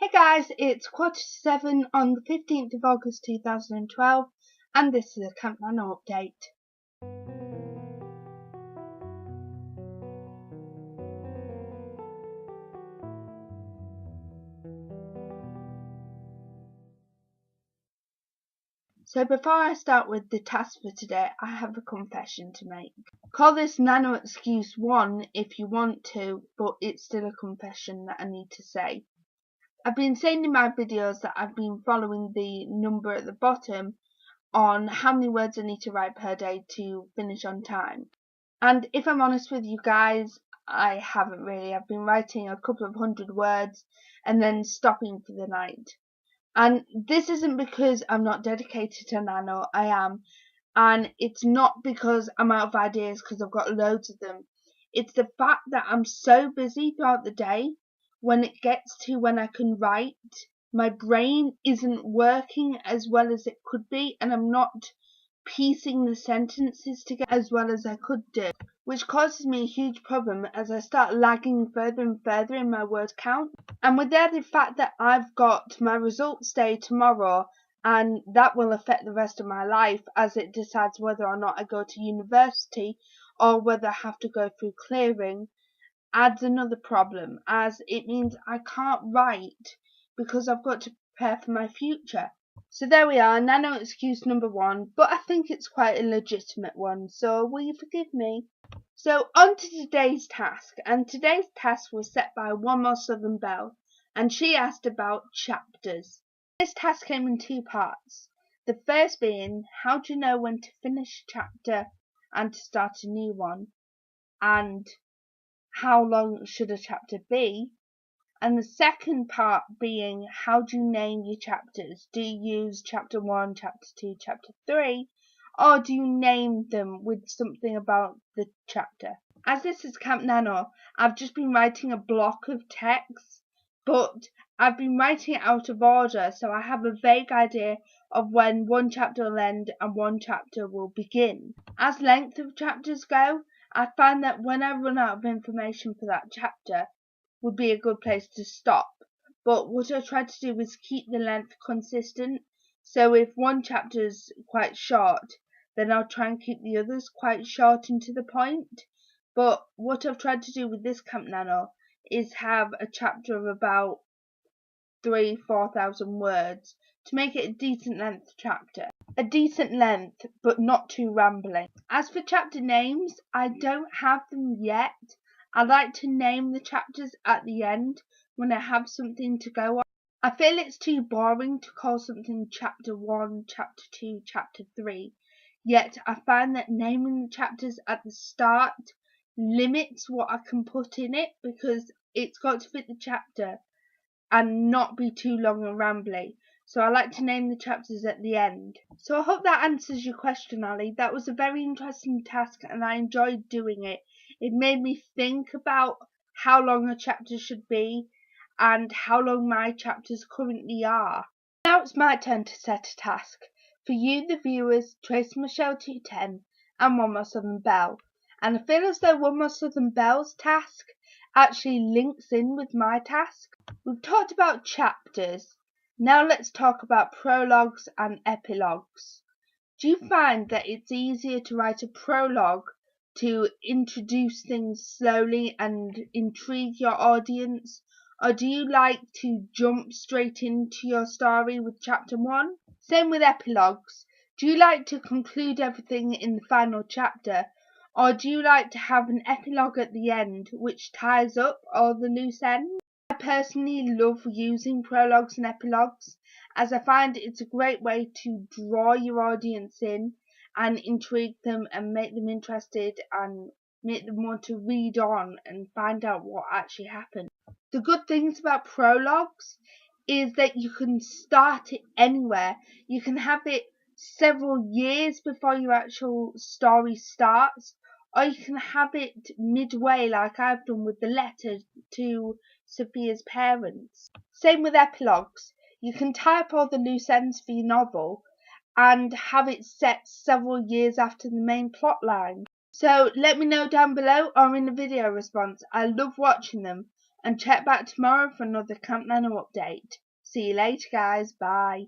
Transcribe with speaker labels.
Speaker 1: Hey guys, it's 7:15 on the 15th of August 2012 and this is a Camp NaNo update. So before I start with the task for today, I have a confession to make. Call this Nano Excuse 1 if you want to, but it's still a confession that I need to say. I've been saying in my videos that I've been following the number at the bottom on how many words I need to write per day to finish on time. And if I'm honest with you guys, I haven't really. I've been writing a couple of hundred words and then stopping for the night. And this isn't because I'm not dedicated to NaNo, I am. And it's not because I'm out of ideas, because I've got loads of them. It's the fact that I'm so busy throughout the day, when it gets to when I can write, my brain isn't working as well as it could be, and I'm not piecing the sentences together as well as I could do, which causes me a huge problem as I start lagging further and further in my word count. And with the added fact that I've got my results day tomorrow, and that will affect the rest of my life as it decides whether or not I go to university or whether I have to go through clearing, adds another problem, as it means I can't write because I've got to prepare for my future. So there we are, Nano excuse number 1, but I think it's quite a legitimate one, so will you forgive me? So on to today's task, and today's task was set by One More Southern Belle, and she asked about chapters. This task came in 2 parts. The first being, how do you know when to finish a chapter and to start a new one, and how long should a chapter be? And the second part being, how do you name your chapters? Do you use chapter 1, chapter 2, chapter 3, or do you name them with something about the chapter? As this is Camp NaNo, I've just been writing a block of text, but I've been writing it out of order, so I have a vague idea of when one chapter will end and one chapter will begin. As length of chapters go, I find that when I run out of information for that chapter, would be a good place to stop. But what I try to do is keep the length consistent. So if one chapter is quite short, then I'll try and keep the others quite short and to the point. But what I've tried to do with this Camp NaNo is have a chapter of about 3,000–4,000 words to make it a decent length chapter. A decent length, but not too rambling. As for chapter names, I don't have them yet. I like to name the chapters at the end when I have something to go on. I feel it's too boring to call something chapter 1, chapter 2, chapter 3. Yet I find that naming the chapters at the start limits what I can put in it, because it's got to fit the chapter and not be too long and rambly. So I like to name the chapters at the end. So I hope that answers your question, Ali. That was a very interesting task and I enjoyed doing it. It made me think about how long a chapter should be and how long my chapters currently are. Now it's my turn to set a task. For you, the viewers, Tracy Michelle 210 and One More Southern Belle. And I feel as though One More Southern Belle's task actually links in with my task. We've talked about chapters. Now let's talk about prologues and epilogues. Do you find that it's easier to write a prologue to introduce things slowly and intrigue your audience, or do you like to jump straight into your story with chapter 1? Same with epilogues. Do you like to conclude everything in the final chapter, or do you like to have an epilogue at the end which ties up all the loose ends? I personally love using prologues and epilogues, as I find it's a great way to draw your audience in and intrigue them and make them interested and make them want to read on and find out what actually happened. The good things about prologues is that you can start it anywhere. You can have it several years before your actual story starts, or you can have it midway like I've done with the letter to Sophia's parents. Same with epilogues. You can tie up all the loose ends for your novel and have it set several years after the main plot line. So let me know down below or in the video response. I love watching them. and check back tomorrow for another Camp NaNo update. See you later, guys. Bye.